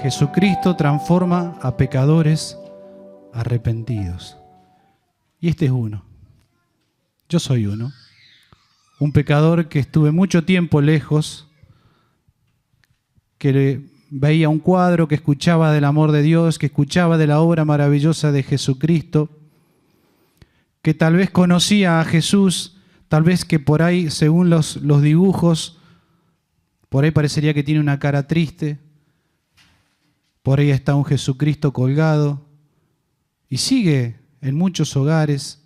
Jesucristo transforma a pecadores arrepentidos. Y este es uno. Yo soy uno. Un pecador que estuve mucho tiempo lejos, que veía un cuadro, que escuchaba del amor de Dios, que escuchaba de la obra maravillosa de Jesucristo, que tal vez conocía a Jesús, tal vez que por ahí, según los dibujos, por ahí parecería que tiene una cara triste, por ahí está un Jesucristo colgado, y sigue en muchos hogares,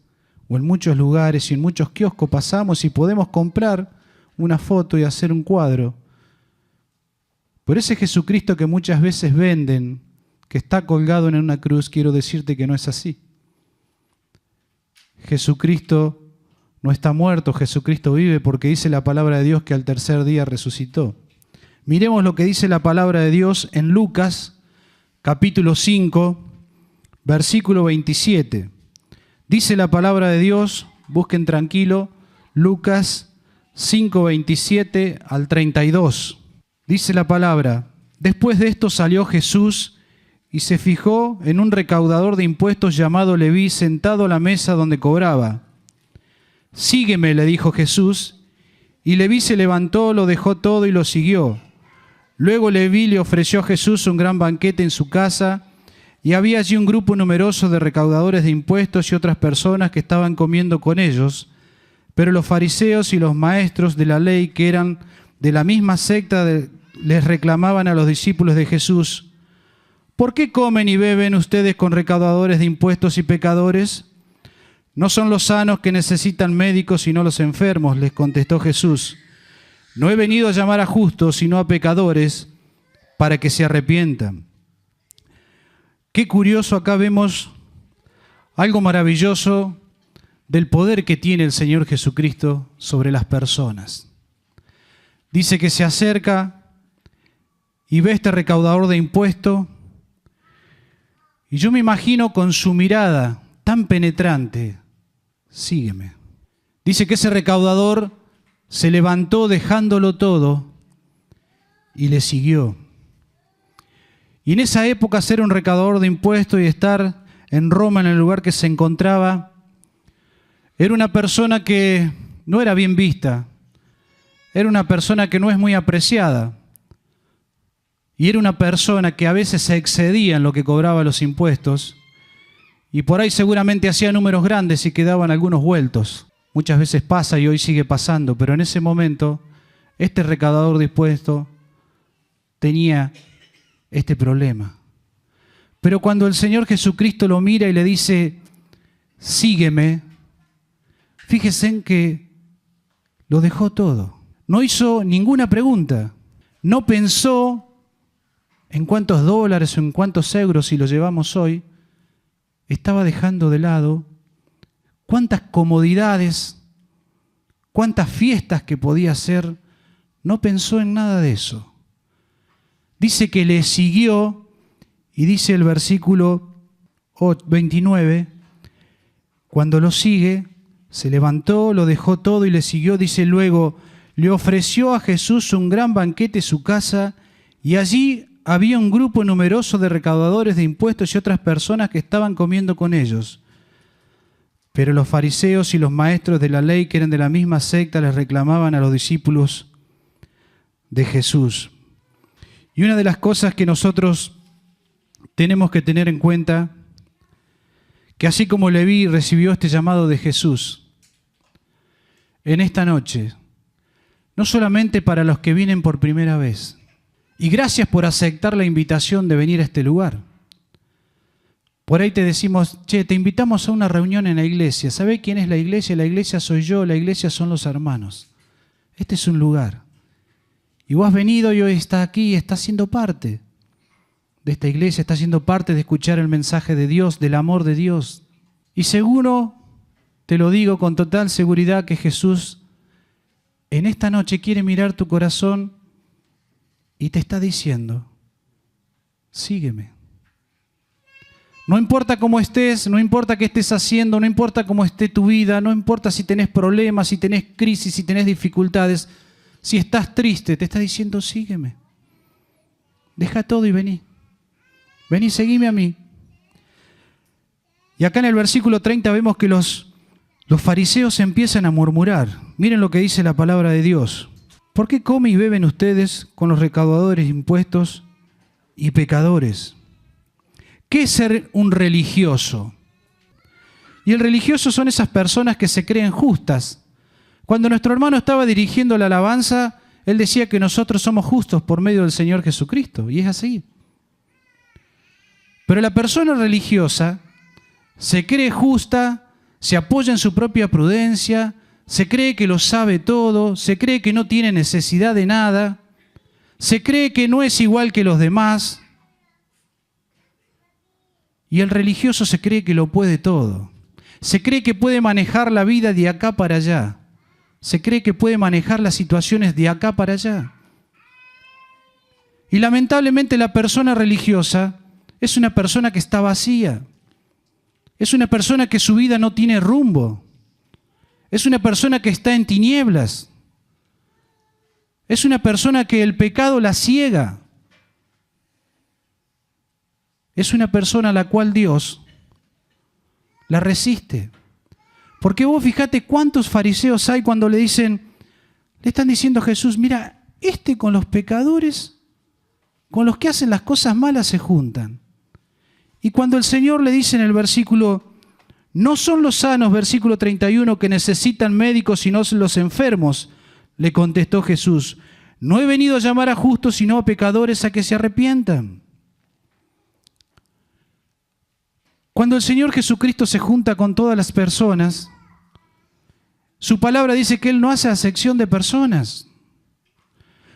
o en muchos lugares y en muchos kioscos pasamos y podemos comprar una foto y hacer un cuadro. Por ese Jesucristo que muchas veces venden, que está colgado en una cruz, quiero decirte que no es así. Jesucristo no está muerto, Jesucristo vive, porque dice la palabra de Dios que al tercer día resucitó. Miremos lo que dice la palabra de Dios en Lucas, capítulo 5, versículo 27. Dice la palabra de Dios, busquen tranquilo, Lucas 5, 27 al 32. Dice la palabra: después de esto salió Jesús y se fijó en un recaudador de impuestos llamado Leví, sentado a la mesa donde cobraba. Sígueme, le dijo Jesús, y Leví se levantó, lo dejó todo y lo siguió. Luego Leví le ofreció a Jesús un gran banquete en su casa, y había allí un grupo numeroso de recaudadores de impuestos y otras personas que estaban comiendo con ellos, pero los fariseos y los maestros de la ley, que eran de la misma secta, les reclamaban a los discípulos de Jesús: ¿por qué comen y beben ustedes con recaudadores de impuestos y pecadores? No son los sanos que necesitan médicos, sino los enfermos, les contestó Jesús. No he venido a llamar a justos, sino a pecadores, para que se arrepientan. Qué curioso, acá vemos algo maravilloso del poder que tiene el Señor Jesucristo sobre las personas. Dice que se acerca y ve a este recaudador de impuestos, y yo me imagino con su mirada tan penetrante: sígueme. Dice que ese recaudador se levantó dejándolo todo y le siguió. Y en esa época ser un recaudador de impuestos y estar en Roma, en el lugar que se encontraba, era una persona que no era bien vista, era una persona que no es muy apreciada, y era una persona que a veces se excedía en lo que cobraba los impuestos, y por ahí seguramente hacía números grandes y quedaban algunos vueltos. Muchas veces pasa y hoy sigue pasando, pero en ese momento este recaudador de impuestos tenía este problema. Pero cuando el Señor Jesucristo lo mira y le dice: sígueme, fíjense en que lo dejó todo. No hizo ninguna pregunta. No pensó en cuántos dólares o en cuántos euros, si lo llevamos hoy, estaba dejando de lado cuántas comodidades, cuántas fiestas que podía hacer. No pensó en nada de eso. Dice que le siguió, y dice el versículo 29, cuando lo sigue, se levantó, lo dejó todo y le siguió. Dice luego, le ofreció a Jesús un gran banquete en su casa, y allí había un grupo numeroso de recaudadores de impuestos y otras personas que estaban comiendo con ellos. Pero los fariseos y los maestros de la ley, que eran de la misma secta, les reclamaban a los discípulos de Jesús. Y una de las cosas que nosotros tenemos que tener en cuenta, que así como Leví recibió este llamado de Jesús, en esta noche, no solamente para los que vienen por primera vez, y gracias por aceptar la invitación de venir a este lugar. Por ahí te decimos: che, te invitamos a una reunión en la iglesia. ¿Sabe quién es la iglesia? La iglesia soy yo, la iglesia son los hermanos. Este es un lugar. Y vos has venido y hoy estás aquí y estás siendo parte de esta iglesia, estás siendo parte de escuchar el mensaje de Dios, del amor de Dios. Y seguro, te lo digo con total seguridad, que Jesús en esta noche quiere mirar tu corazón y te está diciendo: sígueme. No importa cómo estés, no importa qué estés haciendo, no importa cómo esté tu vida, no importa si tenés problemas, si tenés crisis, si tenés dificultades. Si estás triste, te está diciendo: sígueme. Deja todo y vení. Vení, seguime a mí. Y acá en el versículo 30 vemos que los fariseos empiezan a murmurar. Miren lo que dice la palabra de Dios. ¿Por qué comen y beben ustedes con los recaudadores de impuestos y pecadores? ¿Qué es ser un religioso? Y el religioso son esas personas que se creen justas. Cuando nuestro hermano estaba dirigiendo la alabanza, él decía que nosotros somos justos por medio del Señor Jesucristo. Y es así. Pero la persona religiosa se cree justa, se apoya en su propia prudencia, se cree que lo sabe todo, se cree que no tiene necesidad de nada, se cree que no es igual que los demás. Y el religioso se cree que lo puede todo. Se cree que puede manejar la vida de acá para allá. Se cree que puede manejar las situaciones de acá para allá. Y lamentablemente la persona religiosa es una persona que está vacía. Es una persona que su vida no tiene rumbo. Es una persona que está en tinieblas. Es una persona que el pecado la ciega. Es una persona a la cual Dios la resiste. Porque vos fíjate cuántos fariseos hay cuando le están diciendo a Jesús, mira, con los pecadores, con los que hacen las cosas malas se juntan. Y cuando el Señor le dice en el versículo, no son los sanos, versículo 31, que necesitan médicos, sino los enfermos, le contestó Jesús, no he venido a llamar a justos, sino a pecadores a que se arrepientan. Cuando el Señor Jesucristo se junta con todas las personas, su palabra dice que Él no hace acepción de personas.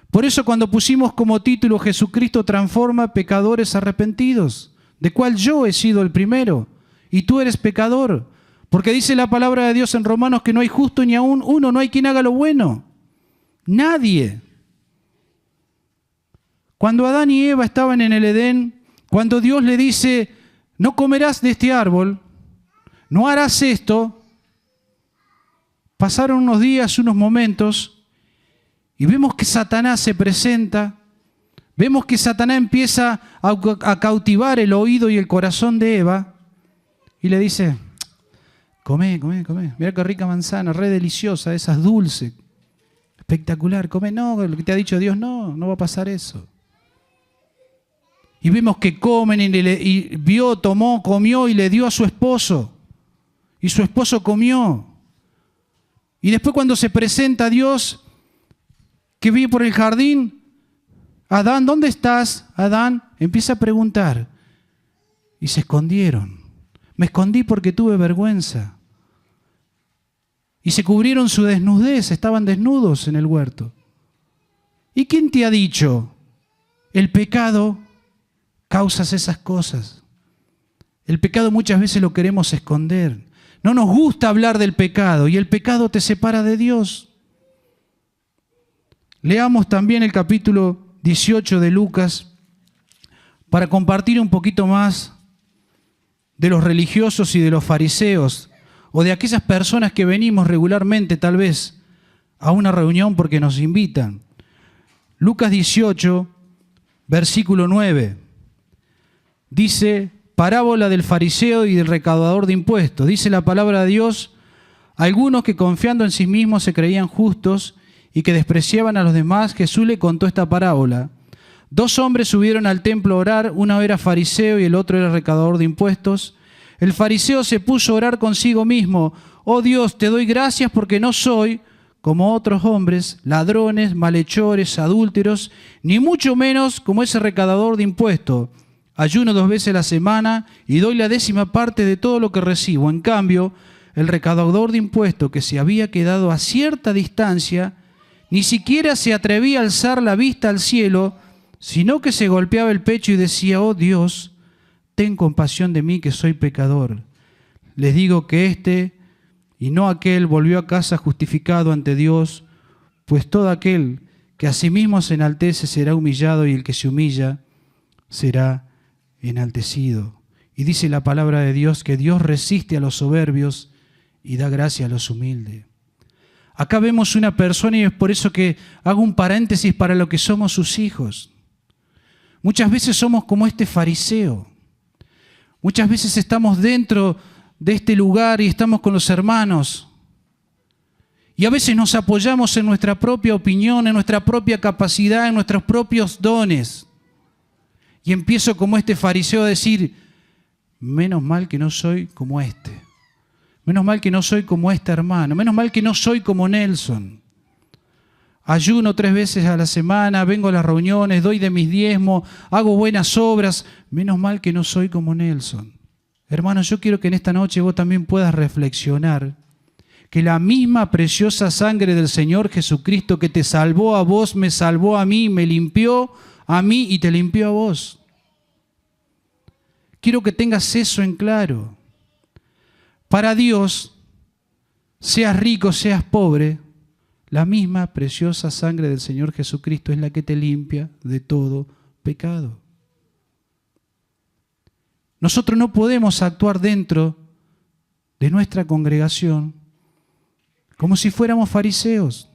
Por eso cuando pusimos como título Jesucristo transforma pecadores arrepentidos, de cual yo he sido el primero, y tú eres pecador, porque dice la palabra de Dios en Romanos que no hay justo ni aún uno, no hay quien haga lo bueno. Nadie. Cuando Adán y Eva estaban en el Edén, cuando Dios le dice, no comerás de este árbol, no harás esto, pasaron unos días, unos momentos, y vemos que Satanás se presenta, vemos que Satanás empieza a cautivar el oído y el corazón de Eva, y le dice, come, mira qué rica manzana, re deliciosa, esas dulce, espectacular, come, no, lo que te ha dicho Dios, no va a pasar eso. Y vemos que comen y vio, tomó, comió y le dio a su esposo. Y su esposo comió. Y después cuando se presenta a Dios, que vi por el jardín, Adán, ¿dónde estás? Adán empieza a preguntar. Y se escondieron. Me escondí porque tuve vergüenza. Y se cubrieron su desnudez, estaban desnudos en el huerto. ¿Y quién te ha dicho? El pecado causas esas cosas. El pecado muchas veces lo queremos esconder. No nos gusta hablar del pecado y el pecado te separa de Dios. Leamos también el capítulo 18 de Lucas para compartir un poquito más de los religiosos y de los fariseos o de aquellas personas que venimos regularmente tal vez a una reunión porque nos invitan. Lucas 18, versículo 9. Dice, parábola del fariseo y del recaudador de impuestos. Dice la palabra de Dios, algunos que confiando en sí mismos se creían justos y que despreciaban a los demás, Jesús le contó esta parábola. 2 hombres subieron al templo a orar, uno era fariseo y el otro era recaudador de impuestos. El fariseo se puso a orar consigo mismo, oh Dios, te doy gracias porque no soy como otros hombres, ladrones, malhechores, adúlteros, ni mucho menos como ese recaudador de impuestos. Ayuno 2 veces a la semana y doy la 10ª parte de todo lo que recibo. En cambio, el recaudador de impuestos, que se había quedado a cierta distancia, ni siquiera se atrevía a alzar la vista al cielo, sino que se golpeaba el pecho y decía, oh Dios, ten compasión de mí que soy pecador. Les digo que y no aquel volvió a casa justificado ante Dios, pues todo aquel que a sí mismo se enaltece será humillado y el que se humilla será enaltecido. Y dice la palabra de Dios que Dios resiste a los soberbios y da gracia a los humildes. Acá vemos una persona y es por eso que hago un paréntesis para lo que somos sus hijos. Muchas veces somos como este fariseo. Muchas veces estamos dentro de este lugar y estamos con los hermanos. Y a veces nos apoyamos en nuestra propia opinión, en nuestra propia capacidad, en nuestros propios dones. Y empiezo como este fariseo a decir, menos mal que no soy como este. Menos mal que no soy como este hermano. Menos mal que no soy como Nelson. Ayuno 3 veces a la semana, vengo a las reuniones, doy de mis diezmos, hago buenas obras. Menos mal que no soy como Nelson. Hermanos, yo quiero que en esta noche vos también puedas reflexionar que la misma preciosa sangre del Señor Jesucristo que te salvó a vos, me salvó a mí, me limpió a mí y te limpió a vos. Quiero que tengas eso en claro. Para Dios, seas rico, seas pobre, la misma preciosa sangre del Señor Jesucristo es la que te limpia de todo pecado. Nosotros no podemos actuar dentro de nuestra congregación como si fuéramos fariseos.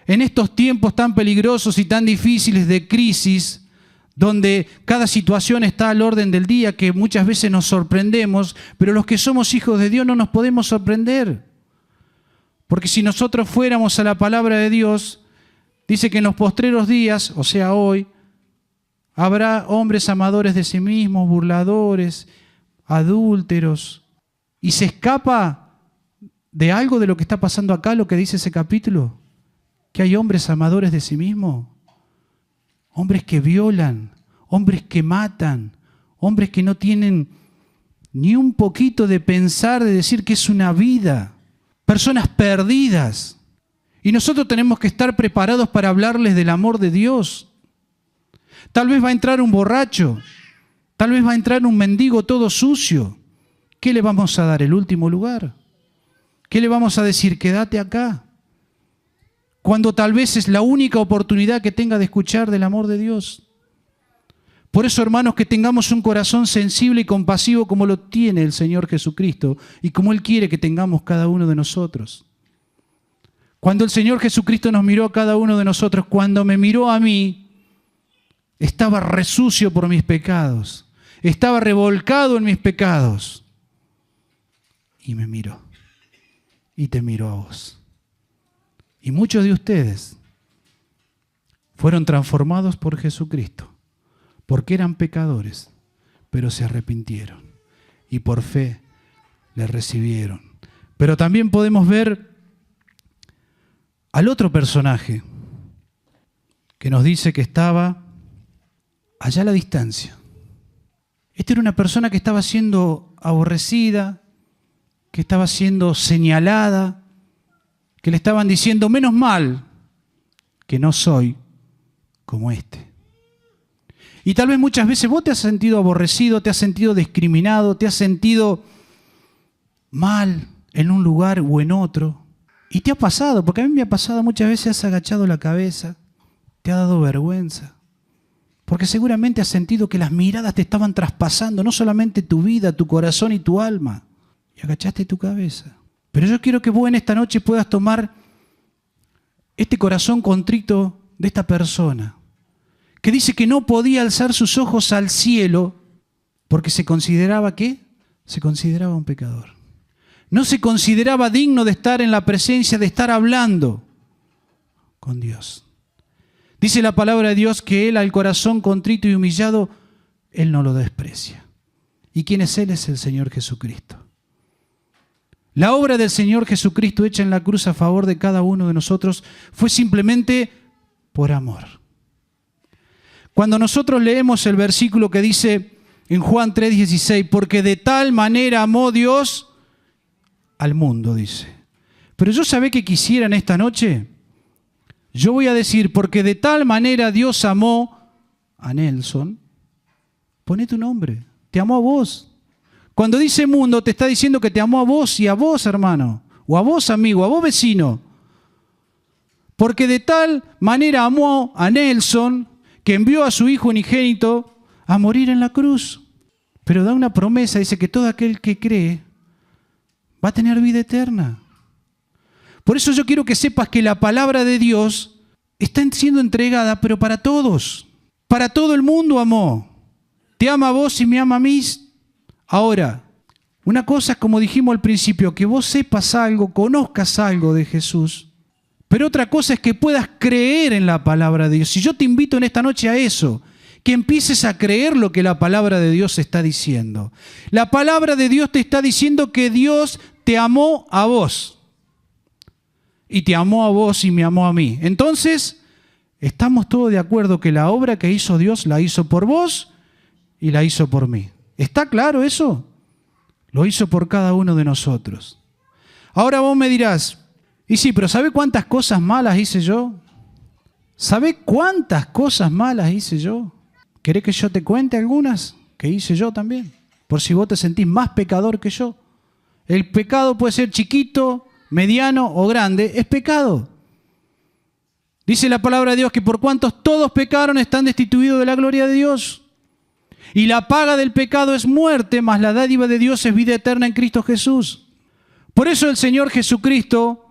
En estos tiempos tan peligrosos y tan difíciles de crisis, donde cada situación está al orden del día, que muchas veces nos sorprendemos, pero los que somos hijos de Dios no nos podemos sorprender. Porque si nosotros fuéramos a la palabra de Dios, dice que en los postreros días, o sea hoy, habrá hombres amadores de sí mismos, burladores, adúlteros, y se escapa de algo de lo que está pasando acá, lo que dice ese capítulo, que hay hombres amadores de sí mismos, hombres que violan, hombres que matan, hombres que no tienen ni un poquito de pensar, de decir que es una vida, personas perdidas. Y nosotros tenemos que estar preparados para hablarles del amor de Dios. Tal vez va a entrar un borracho, tal vez va a entrar un mendigo todo sucio. ¿Qué le vamos a dar? ¿El último lugar? ¿Qué le vamos a decir? Quédate acá. Cuando tal vez es la única oportunidad que tenga de escuchar del amor de Dios. Por eso, hermanos, que tengamos un corazón sensible y compasivo como lo tiene el Señor Jesucristo y como Él quiere que tengamos cada uno de nosotros. Cuando el Señor Jesucristo nos miró a cada uno de nosotros, cuando me miró a mí, estaba resucio por mis pecados, estaba revolcado en mis pecados. Y me miró, y te miró a vos. Y muchos de ustedes fueron transformados por Jesucristo, porque eran pecadores, pero se arrepintieron y por fe le recibieron. Pero también podemos ver al otro personaje que nos dice que estaba allá a la distancia. Esta era una persona que estaba siendo aborrecida, que estaba siendo señalada, que le estaban diciendo, menos mal que no soy como este. Y tal vez muchas veces vos te has sentido aborrecido, te has sentido discriminado, te has sentido mal en un lugar o en otro. Y te ha pasado, porque a mí me ha pasado muchas veces, has agachado la cabeza, te ha dado vergüenza. Porque seguramente has sentido que las miradas te estaban traspasando, no solamente tu vida, tu corazón y tu alma. Y agachaste tu cabeza. Pero yo quiero que vos en esta noche puedas tomar este corazón contrito de esta persona, que dice que no podía alzar sus ojos al cielo porque se consideraba, ¿qué? Se consideraba un pecador. No se consideraba digno de estar en la presencia, de estar hablando con Dios. Dice la palabra de Dios que Él al corazón contrito y humillado, Él no lo desprecia. ¿Y quién es Él? Es el Señor Jesucristo. La obra del Señor Jesucristo hecha en la cruz a favor de cada uno de nosotros fue simplemente por amor. Cuando nosotros leemos el versículo que dice en Juan 3:16, porque de tal manera amó Dios al mundo, dice. Pero yo sabé que quisiera en esta noche, yo voy a decir, porque de tal manera Dios amó a Nelson, poné tu nombre, te amó a vos. Cuando dice mundo, te está diciendo que te amó a vos y a vos, hermano, o a vos, amigo, a vos, vecino. Porque de tal manera amó a Nelson que envió a su hijo unigénito a morir en la cruz. Pero da una promesa, dice que todo aquel que cree va a tener vida eterna. Por eso yo quiero que sepas que la palabra de Dios está siendo entregada, pero para todos. Para todo el mundo amó. Te ama a vos y me ama a mí. Ahora, una cosa es, como dijimos al principio, que vos sepas algo, conozcas algo de Jesús. Pero otra cosa es que puedas creer en la palabra de Dios. Y yo te invito en esta noche a eso, que empieces a creer lo que la palabra de Dios está diciendo. La palabra de Dios te está diciendo que Dios te amó a vos. Y te amó a vos y me amó a mí. Entonces, estamos todos de acuerdo que la obra que hizo Dios la hizo por vos y la hizo por mí. ¿Está claro eso? Lo hizo por cada uno de nosotros. Ahora vos me dirás, y sí, pero ¿sabe cuántas cosas malas hice yo? ¿Sabe cuántas cosas malas hice yo? ¿Querés que yo te cuente algunas que hice yo también? Por si vos te sentís más pecador que yo. El pecado puede ser chiquito, mediano o grande, es pecado. Dice la palabra de Dios que por cuantos todos pecaron están destituidos de la gloria de Dios. Y la paga del pecado es muerte, mas la dádiva de Dios es vida eterna en Cristo Jesús. Por eso el Señor Jesucristo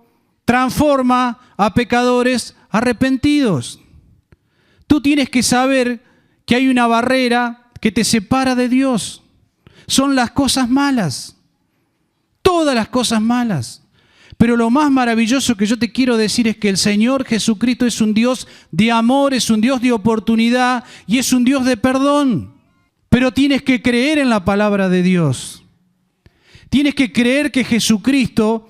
transforma a pecadores arrepentidos. Tú tienes que saber que hay una barrera que te separa de Dios. Son las cosas malas. Todas las cosas malas. Pero lo más maravilloso que yo te quiero decir es que el Señor Jesucristo es un Dios de amor, es un Dios de oportunidad y es un Dios de perdón. Pero tienes que creer en la palabra de Dios. Tienes que creer que Jesucristo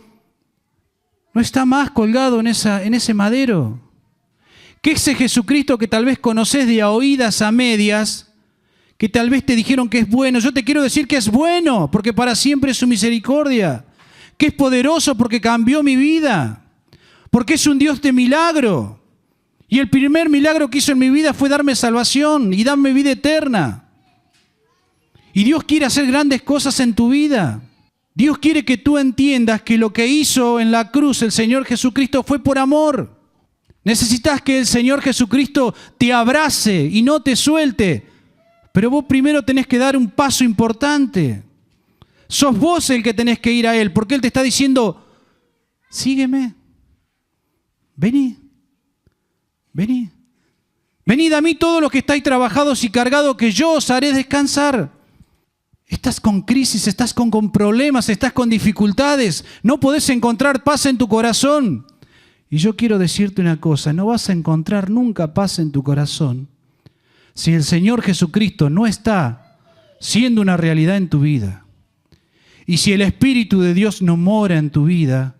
no está más colgado en ese madero. Que ese Jesucristo que tal vez conoces de a oídas a medias, que tal vez te dijeron que es bueno, yo te quiero decir que es bueno, porque para siempre es su misericordia. Que es poderoso porque cambió mi vida. Porque es un Dios de milagro. Y el primer milagro que hizo en mi vida fue darme salvación y darme vida eterna. Y Dios quiere hacer grandes cosas en tu vida. Dios quiere que tú entiendas que lo que hizo en la cruz el Señor Jesucristo fue por amor. Necesitas que el Señor Jesucristo te abrace y no te suelte. Pero vos primero tenés que dar un paso importante. Sos vos el que tenés que ir a Él, porque Él te está diciendo, sígueme. Vení. Vení. Venid a mí todos los que estáis trabajados y cargados, que yo os haré descansar. Estás con crisis, estás con problemas, estás con dificultades. No podés encontrar paz en tu corazón. Y yo quiero decirte una cosa, no vas a encontrar nunca paz en tu corazón si el Señor Jesucristo no está siendo una realidad en tu vida. Y si el Espíritu de Dios no mora en tu vida,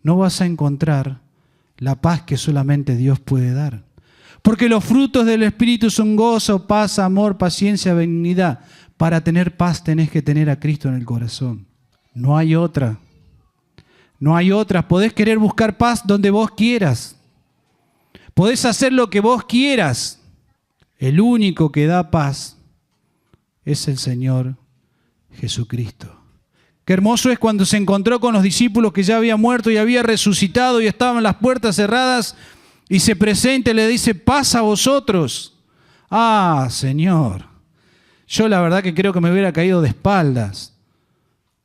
no vas a encontrar la paz que solamente Dios puede dar. Porque los frutos del Espíritu son gozo, paz, amor, paciencia, benignidad. Para tener paz tenés que tener a Cristo en el corazón. No hay otra. No hay otra. Podés querer buscar paz donde vos quieras. Podés hacer lo que vos quieras. El único que da paz es el Señor Jesucristo. Qué hermoso es cuando se encontró con los discípulos que ya había muerto y había resucitado y estaban las puertas cerradas y se presenta y le dice, paz a vosotros. Ah, Señor, yo la verdad que creo que me hubiera caído de espaldas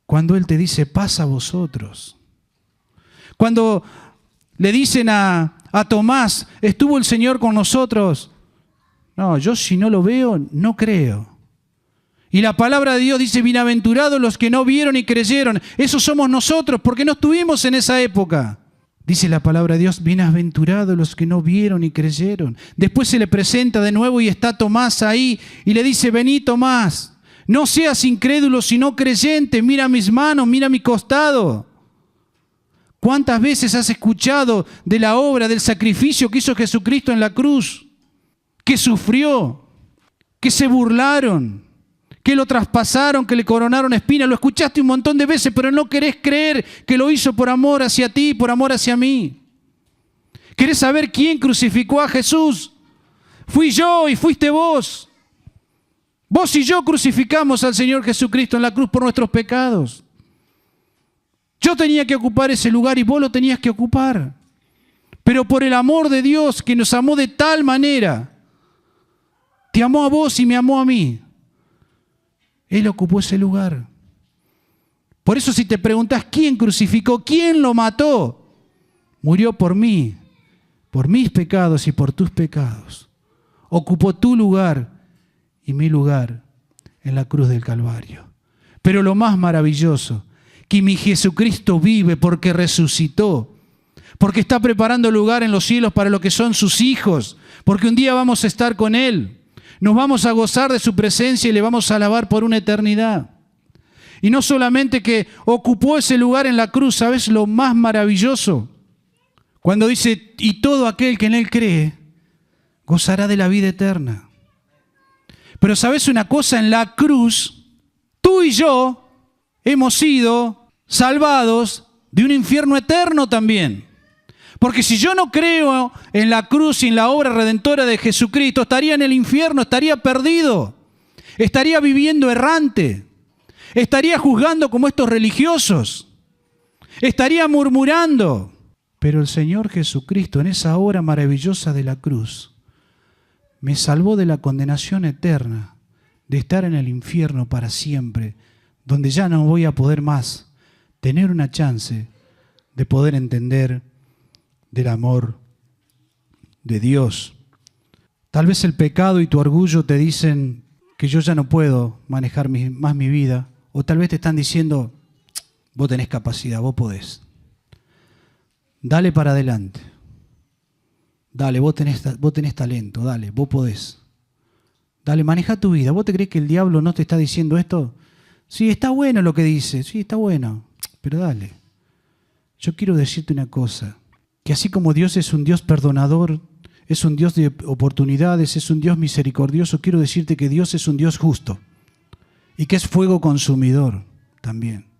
cuando Él te dice, paz a vosotros. Cuando le dicen a Tomás, ¿estuvo el Señor con nosotros? No, yo si no lo veo, no creo. Y la palabra de Dios dice, bienaventurados los que no vieron y creyeron. Esos somos nosotros, porque no estuvimos en esa época. Dice la palabra de Dios, bienaventurados los que no vieron y creyeron. Después se le presenta de nuevo y está Tomás ahí y le dice, vení Tomás, no seas incrédulo sino creyente, mira mis manos, mira mi costado. ¿Cuántas veces has escuchado de la obra, del sacrificio que hizo Jesucristo en la cruz? Que sufrió, que se burlaron, que lo traspasaron, que le coronaron espinas. Lo escuchaste un montón de veces, pero no querés creer que lo hizo por amor hacia ti, por amor hacia mí. ¿Querés saber quién crucificó a Jesús? Fui yo y fuiste vos. Vos y yo crucificamos al Señor Jesucristo en la cruz por nuestros pecados. Yo tenía que ocupar ese lugar y vos lo tenías que ocupar. Pero por el amor de Dios que nos amó de tal manera, te amó a vos y me amó a mí. Él ocupó ese lugar. Por eso si te preguntas quién crucificó, quién lo mató, murió por mí, por mis pecados y por tus pecados. ocupó tu lugar y mi lugar en la cruz del Calvario. Pero lo más maravilloso, que mi Jesucristo vive porque resucitó, porque está preparando lugar en los cielos para lo que son sus hijos, porque un día vamos a estar con Él, nos vamos a gozar de su presencia y le vamos a alabar por una eternidad. Y no solamente que ocupó ese lugar en la cruz, ¿sabes lo más maravilloso? Cuando dice, y todo aquel que en Él cree, gozará de la vida eterna. Pero ¿sabes una cosa? En la cruz, tú y yo hemos sido salvados de un infierno eterno también. Porque si yo no creo en la cruz y en la obra redentora de Jesucristo, estaría en el infierno, estaría perdido, estaría viviendo errante, estaría juzgando como estos religiosos, estaría murmurando. Pero el Señor Jesucristo, en esa obra maravillosa de la cruz, me salvó de la condenación eterna, de estar en el infierno para siempre, donde ya no voy a poder más tener una chance de poder entender del amor de Dios. Tal vez el pecado y tu orgullo te dicen que yo ya no puedo manejar más mi vida, o tal vez te están diciendo, vos tenés capacidad, vos podés. Dale para adelante. Dale, vos tenés talento, dale, vos podés. Dale, maneja tu vida. ¿Vos te crees que el diablo no te está diciendo esto? Sí, está bueno lo que dice, sí, está bueno, pero dale. Yo quiero decirte una cosa, que así como Dios es un Dios perdonador, es un Dios de oportunidades, es un Dios misericordioso, quiero decirte que Dios es un Dios justo y que es fuego consumidor también.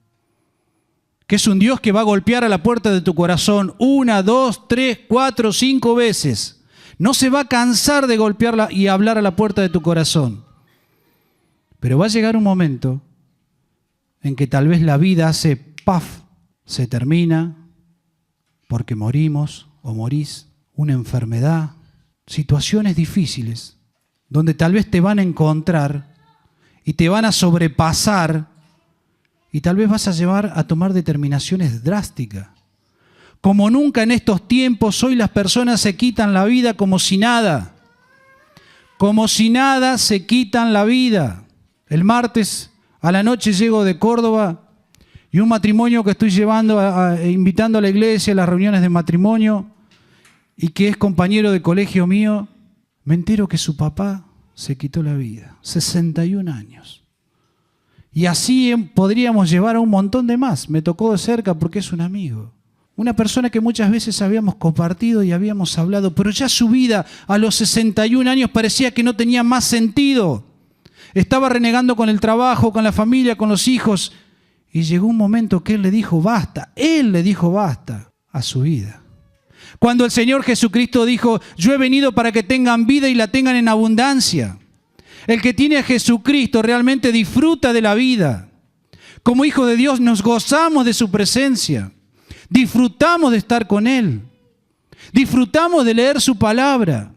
Que es un Dios que va a golpear a la puerta de tu corazón 1, 2, 3, 4, 5 veces. No se va a cansar de golpearla y hablar a la puerta de tu corazón. Pero va a llegar un momento en que tal vez la vida hace ¡paf! Se termina porque morimos o morís, una enfermedad, situaciones difíciles, donde tal vez te van a encontrar y te van a sobrepasar y tal vez vas a llevar a tomar determinaciones drásticas. Como nunca en estos tiempos, hoy las personas se quitan la vida como si nada. Como si nada se quitan la vida. El martes a la noche llego de Córdoba y un matrimonio que estoy llevando, invitando a la iglesia a las reuniones de matrimonio y que es compañero de colegio mío, me entero que su papá se quitó la vida, 61 años. Y así podríamos llevar a un montón de más. Me tocó de cerca porque es un amigo. Una persona que muchas veces habíamos compartido y habíamos hablado, pero ya su vida a los 61 años parecía que no tenía más sentido. Estaba renegando con el trabajo, con la familia, con los hijos. Y llegó un momento que Él le dijo basta. Él le dijo basta a su vida. Cuando el Señor Jesucristo dijo, yo he venido para que tengan vida y la tengan en abundancia. El que tiene a Jesucristo realmente disfruta de la vida. Como hijos de Dios nos gozamos de su presencia. Disfrutamos de estar con Él. Disfrutamos de leer su palabra.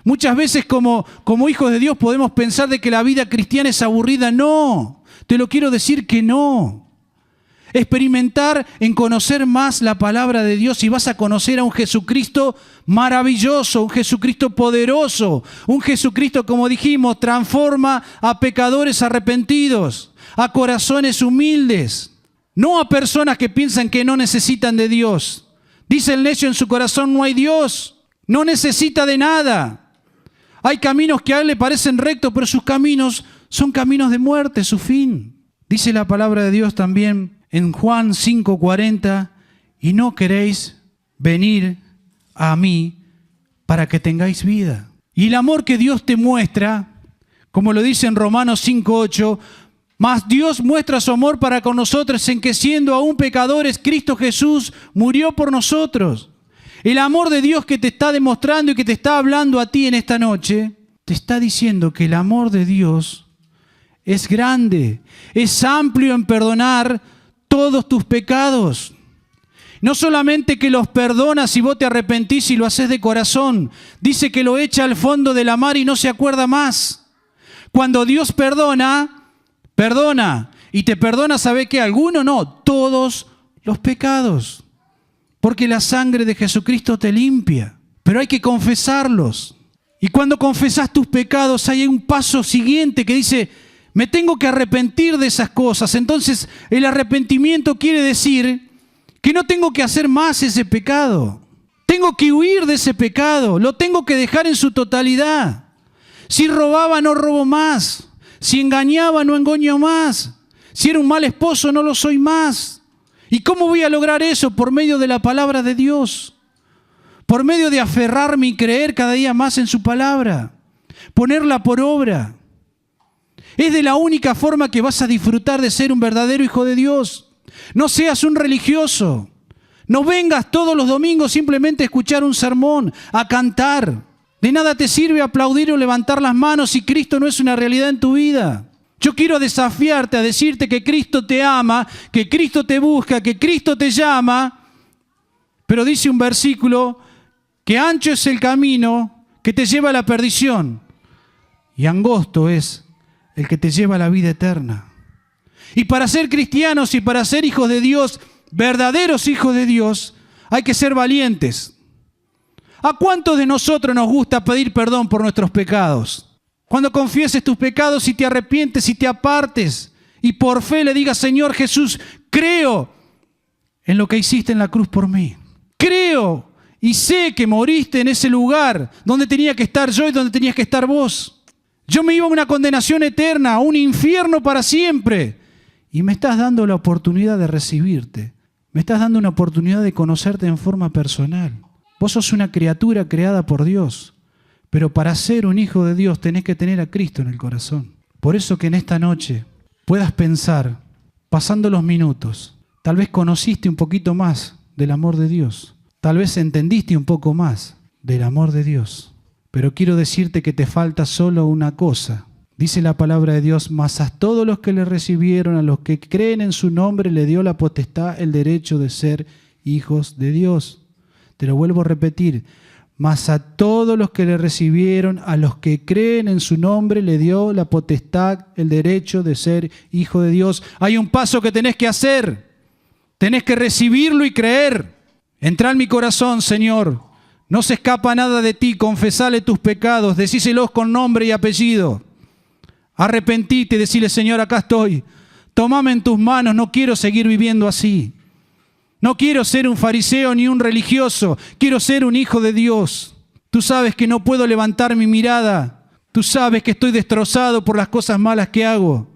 Muchas veces como hijos de Dios podemos pensar de que la vida cristiana es aburrida. No, te lo quiero decir que no. Experimentar en conocer más la palabra de Dios y vas a conocer a un Jesucristo maravilloso, un Jesucristo poderoso, un Jesucristo, como dijimos, transforma a pecadores arrepentidos, a corazones humildes, no a personas que piensan que no necesitan de Dios. Dice el necio en su corazón, no hay Dios, no necesita de nada. Hay caminos que a él le parecen rectos, pero sus caminos son caminos de muerte, su fin. Dice la palabra de Dios también en Juan 5:40, y no queréis venir a mí para que tengáis vida. Y el amor que Dios te muestra, como lo dice en Romanos 5:8, mas Dios muestra su amor para con nosotros en que siendo aún pecadores, Cristo Jesús murió por nosotros. El amor de Dios que te está demostrando y que te está hablando a ti en esta noche, te está diciendo que el amor de Dios es grande, es amplio en perdonar todos tus pecados. No solamente que los perdona si vos te arrepentís y lo haces de corazón, dice que lo echa al fondo de la mar y no se acuerda más. Cuando Dios perdona, perdona. Y te perdona, ¿sabe qué? ¿Alguno? No, todos los pecados. Porque la sangre de Jesucristo te limpia. Pero hay que confesarlos. Y cuando confesás tus pecados hay un paso siguiente que dice, me tengo que arrepentir de esas cosas. Entonces el arrepentimiento quiere decir que no tengo que hacer más ese pecado. Tengo que huir de ese pecado, lo tengo que dejar en su totalidad. Si robaba, no robo más. Si engañaba, no engaño más. Si era un mal esposo, no lo soy más. ¿Y cómo voy a lograr eso? Por medio de la palabra de Dios. Por medio de aferrarme y creer cada día más en su palabra. Ponerla por obra. Es de la única forma que vas a disfrutar de ser un verdadero hijo de Dios. No seas un religioso. No vengas todos los domingos simplemente a escuchar un sermón, a cantar. De nada te sirve aplaudir o levantar las manos si Cristo no es una realidad en tu vida. Yo quiero desafiarte a decirte que Cristo te ama, que Cristo te busca, que Cristo te llama. Pero dice un versículo que ancho es el camino que te lleva a la perdición y angosto es el que te lleva a la vida eterna. Y para ser cristianos y para ser hijos de Dios, verdaderos hijos de Dios, hay que ser valientes. ¿A cuántos de nosotros nos gusta pedir perdón por nuestros pecados? Cuando confieses tus pecados y te arrepientes y te apartes y por fe le digas, Señor Jesús, creo en lo que hiciste en la cruz por mí. Creo y sé que moriste en ese lugar donde tenía que estar yo y donde tenías que estar vos. Yo me iba a una condenación eterna, a un infierno para siempre. Y me estás dando la oportunidad de recibirte. Me estás dando una oportunidad de conocerte en forma personal. Vos sos una criatura creada por Dios. Pero para ser un hijo de Dios tenés que tener a Cristo en el corazón. Por eso que en esta noche puedas pensar, pasando los minutos, tal vez conociste un poquito más del amor de Dios. Tal vez entendiste un poco más del amor de Dios. Pero quiero decirte que te falta solo una cosa. Dice la palabra de Dios, mas a todos los que le recibieron, a los que creen en su nombre, le dio la potestad, el derecho de ser hijos de Dios. Te lo vuelvo a repetir. Mas a todos los que le recibieron, a los que creen en su nombre, le dio la potestad, el derecho de ser hijo de Dios. Hay un paso que tenés que hacer. Tenés que recibirlo y creer. Entrá en mi corazón, Señor. No se escapa nada de ti. Confesale tus pecados. Decíselos con nombre y apellido. Arrepentite y decile, Señor, acá estoy. Tómame en tus manos. No quiero seguir viviendo así. No quiero ser un fariseo ni un religioso. Quiero ser un hijo de Dios. Tú sabes que no puedo levantar mi mirada. Tú sabes que estoy destrozado por las cosas malas que hago.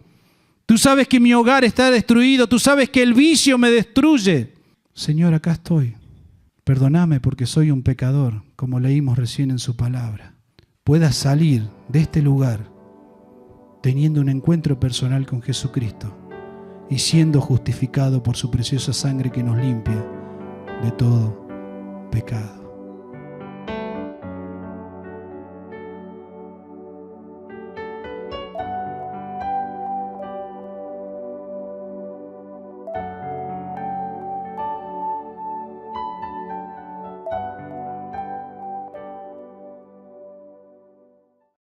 Tú sabes que mi hogar está destruido. Tú sabes que el vicio me destruye. Señor, acá estoy. Perdóname porque soy un pecador, como leímos recién en su palabra. Puedas salir de este lugar teniendo un encuentro personal con Jesucristo y siendo justificado por su preciosa sangre que nos limpia de todo pecado.